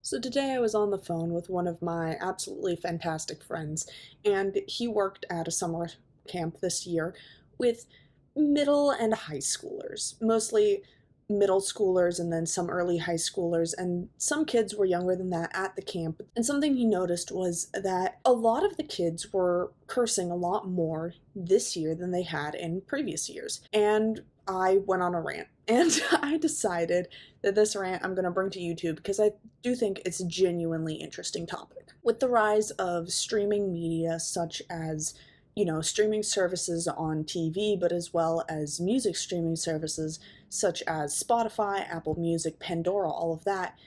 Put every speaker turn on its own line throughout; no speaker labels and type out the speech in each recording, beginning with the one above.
So today I was on the phone with one of my absolutely fantastic friends, and he worked at a summer camp this year with middle and high schoolers, mostly middle schoolers and then some early high schoolers, and some kids were younger than that at the camp. And something he noticed was that a lot of the kids were cursing a lot more this year than they had in previous years. And I went on a rant, and I decided that this rant I'm going to bring to YouTube because I do think it's a genuinely interesting topic. With the rise of streaming media such as, streaming services on TV, but as well as music streaming services such as Spotify, Apple Music, Pandora, all of that,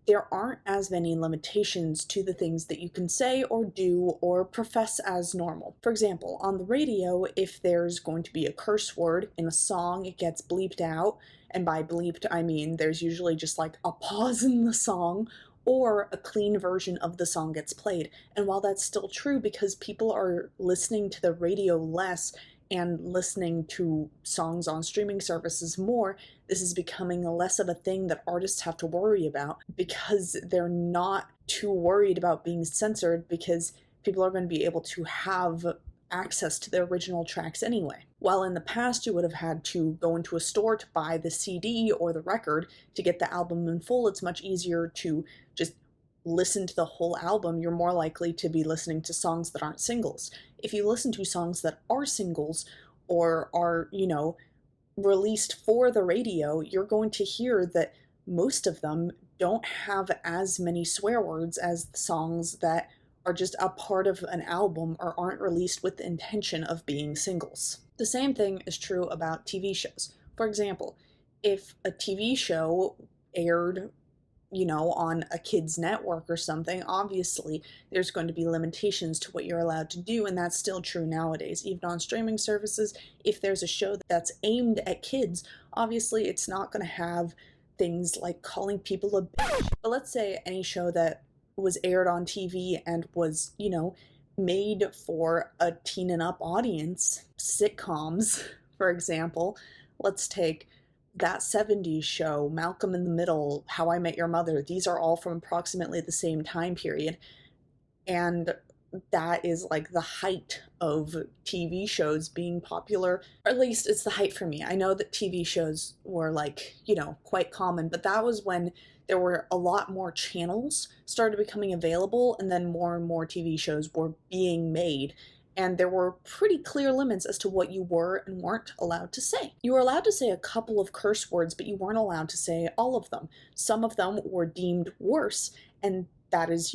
there aren't as many limitations to the things that you can say or do or profess as normal. For example, on the radio, if there's going to be a curse word in a song, it gets bleeped out. And by bleeped, I mean there's usually just like a pause in the song or a clean version of the song gets played. And while that's still true because people are listening to the radio less and listening to songs on streaming services more, this is becoming less of a thing that artists have to worry about because they're not too worried about being censored because people are going to be able to have access to the original tracks anyway. While in the past you would have had to go into a store to buy the CD or the record to get the album in full, it's much easier to just listen to the whole album. You're more likely to be listening to songs that aren't singles. If you listen to songs that are singles or are, released for the radio, you're going to hear that most of them don't have as many swear words as the songs that are just a part of an album or aren't released with the intention of being singles. The same thing is true about TV shows. For example, if a TV show aired on a kid's network or something, obviously there's going to be limitations to what you're allowed to do, and that's still true nowadays. Even on streaming services, if there's a show that's aimed at kids, obviously it's not going to have things like calling people a bitch. But let's say any show that was aired on TV and was, made for a teen and up audience, sitcoms, for example, let's take that 70s show, Malcolm in the Middle, How I Met Your Mother, these are all from approximately the same time period. And that is like the height of TV shows being popular, or at least it's the height for me. I know that TV shows were like, quite common, but that was when there were a lot more channels started becoming available, and then more and more TV shows were being made. And there were pretty clear limits as to what you were and weren't allowed to say. You were allowed to say a couple of curse words, but you weren't allowed to say all of them. Some of them were deemed worse, and that is,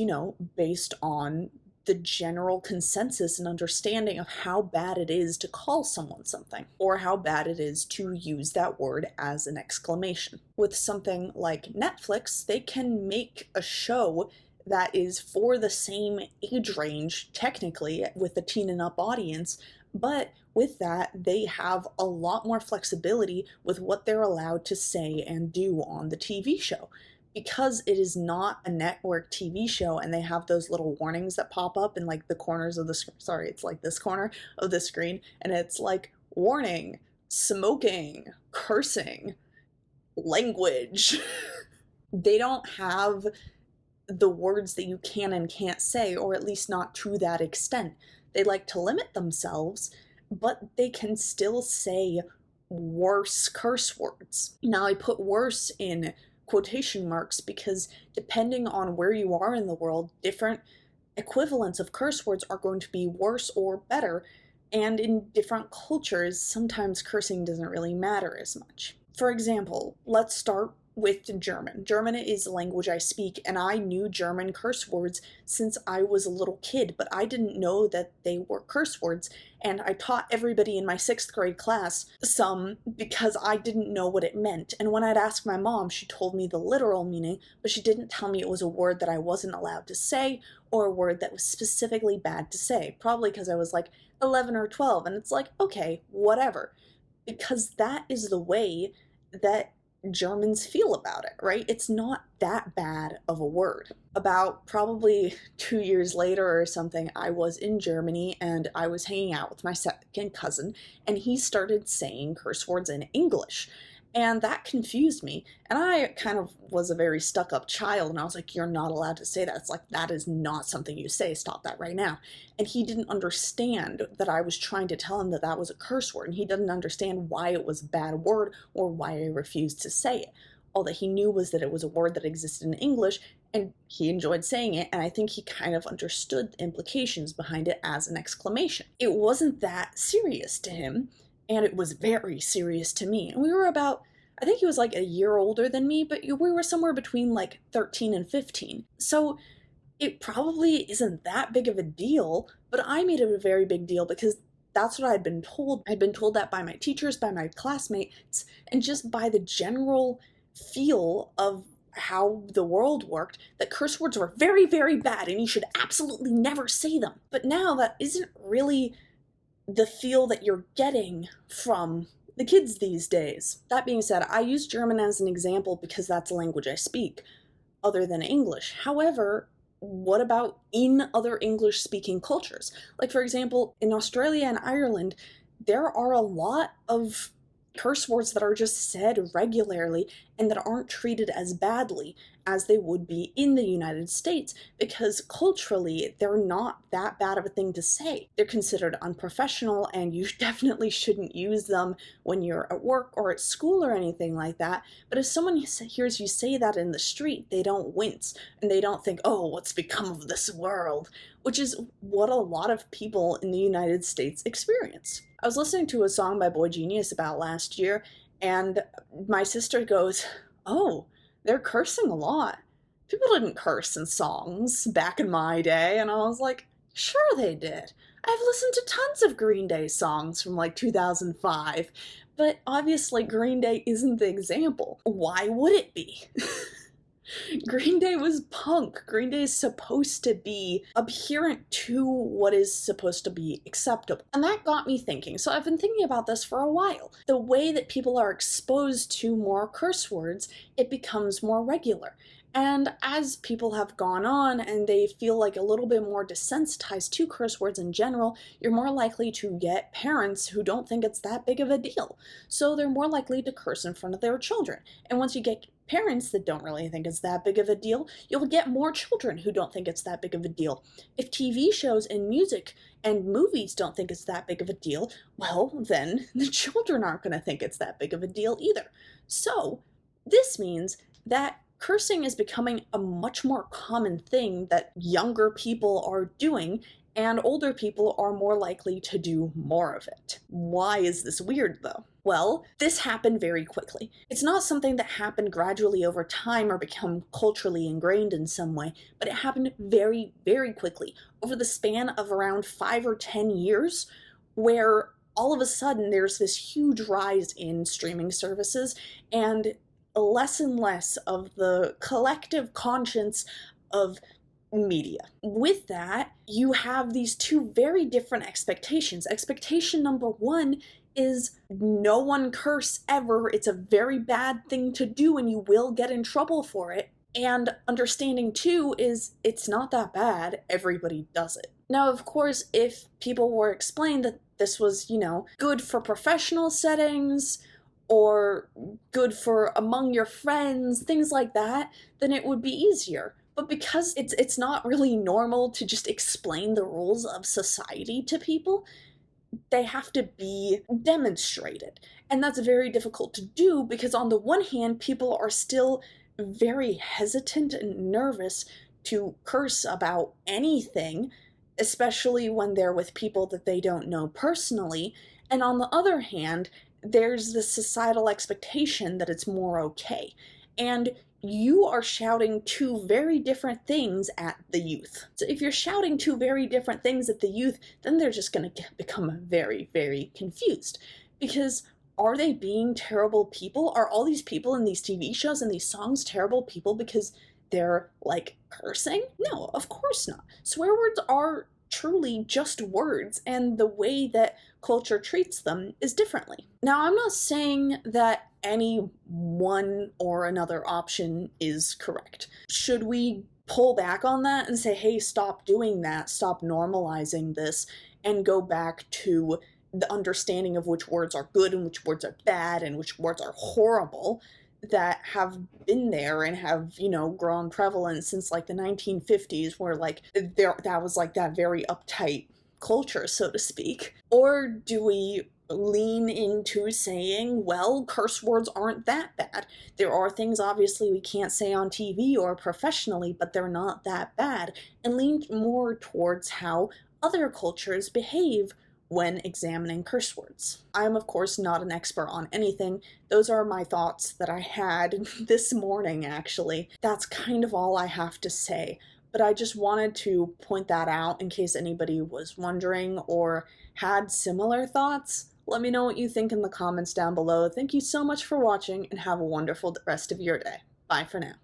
based on the general consensus and understanding of how bad it is to call someone something, or how bad it is to use that word as an exclamation. With something like Netflix, they can make a show that is for the same age range, technically, with the teen and up audience, but with that, they have a lot more flexibility with what they're allowed to say and do on the TV show. Because it is not a network TV show and they have those little warnings that pop up in like the corners of the screen, sorry, it's like this corner of the screen, and it's like, warning, smoking, cursing, language. They don't have the words that you can and can't say, or at least not to that extent. They like to limit themselves, but they can still say worse curse words. Now, I put worse in quotation marks because depending on where you are in the world, different equivalents of curse words are going to be worse or better, and in different cultures, sometimes cursing doesn't really matter as much. For example, let's start with German. German is the language I speak, and I knew German curse words since I was a little kid, but I didn't know that they were curse words, and I taught everybody in my 6th grade class some because I didn't know what it meant. And when I'd ask my mom, she told me the literal meaning, but she didn't tell me it was a word that I wasn't allowed to say or a word that was specifically bad to say, probably because I was like 11 or 12, and it's like, okay, whatever, because that is the way that Germans feel about it, right? It's not that bad of a word. About probably 2 years later or something, I was in Germany and I was hanging out with my second cousin, and he started saying curse words in English. And that confused me. And I kind of was a very stuck up child, and I was like, you're not allowed to say that. It's like, that is not something you say. Stop that right now. And he didn't understand that I was trying to tell him that that was a curse word, and he didn't understand why it was a bad word or why I refused to say it. All that he knew was that it was a word that existed in English, and he enjoyed saying it, and I think he kind of understood the implications behind it as an exclamation. It wasn't that serious to him, and it was very serious to me. And we were about, I think he was like a year older than me, but we were somewhere between like 13 and 15. So it probably isn't that big of a deal, but I made it a very big deal because that's what I'd been told. I'd been told that by my teachers, by my classmates, and just by the general feel of how the world worked, that curse words were very, very bad and you should absolutely never say them. But now that isn't really the feel that you're getting from the kids these days. That being said, I use German as an example because that's a language I speak, other than English. However, what about in other English speaking cultures? Like, for example, in Australia and Ireland, there are a lot of curse words that are just said regularly and that aren't treated as badly as they would be in the United States, because culturally they're not that bad of a thing to say. They're considered unprofessional, and you definitely shouldn't use them when you're at work or at school or anything like that. But if someone hears you say that in the street, they don't wince and they don't think, oh, what's become of this world? Which is what a lot of people in the United States experience. I was listening to a song by Boy Genius about last year, and my sister goes, oh, they're cursing a lot. People didn't curse in songs back in my day, and I was like, sure they did. I've listened to tons of Green Day songs from like 2005, but obviously Green Day isn't the example. Why would it be? Green Day was punk. Green Day is supposed to be adherent to what is supposed to be acceptable. And that got me thinking. So I've been thinking about this for a while. The way that people are exposed to more curse words, it becomes more regular. And as people have gone on and they feel like a little bit more desensitized to curse words in general, you're more likely to get parents who don't think it's that big of a deal. So they're more likely to curse in front of their children. And once you get parents that don't really think it's that big of a deal, you'll get more children who don't think it's that big of a deal. If TV shows and music and movies don't think it's that big of a deal, well, then the children aren't going to think it's that big of a deal either. So this means that cursing is becoming a much more common thing that younger people are doing, and older people are more likely to do more of it. Why is this weird, though? Well, this happened very quickly. It's not something that happened gradually over time or become culturally ingrained in some way, but it happened very, very quickly over the span of around 5 or 10 years, where all of a sudden there's this huge rise in streaming services and less and less of the collective conscience of media. With that, you have these two very different expectations. Expectation number one is no one curse ever. It's a very bad thing to do and you will get in trouble for it. And understanding two is it's not that bad. Everybody does it. Now, of course, if people were explained that this was, good for professional settings, or good for among your friends, things like that, then it would be easier. But because it's not really normal to just explain the rules of society to people, they have to be demonstrated. And that's very difficult to do because on the one hand, people are still very hesitant and nervous to curse about anything, especially when they're with people that they don't know personally. And on the other hand, there's this societal expectation that it's more okay. And you are shouting two very different things at the youth. So if you're shouting two very different things at the youth, then they're just going to become very, very confused. Because are they being terrible people? Are all these people in these TV shows and these songs terrible people because they're, like, cursing? No, of course not. Swear words are truly just words, and the way that culture treats them is differently. Now, I'm not saying that any one or another option is correct. Should we pull back on that and say, hey, stop doing that, stop normalizing this, and go back to the understanding of which words are good and which words are bad and which words are horrible that have been there and have, grown prevalent since like the 1950s, where like that was like that very uptight culture, so to speak? Or do we lean into saying, well, curse words aren't that bad? There are things obviously we can't say on TV or professionally, but they're not that bad, and lean more towards how other cultures behave when examining curse words. I am, of course, not an expert on anything. Those are my thoughts that I had this morning, actually. That's kind of all I have to say. But I just wanted to point that out in case anybody was wondering or had similar thoughts. Let me know what you think in the comments down below. Thank you so much for watching and have a wonderful rest of your day. Bye for now.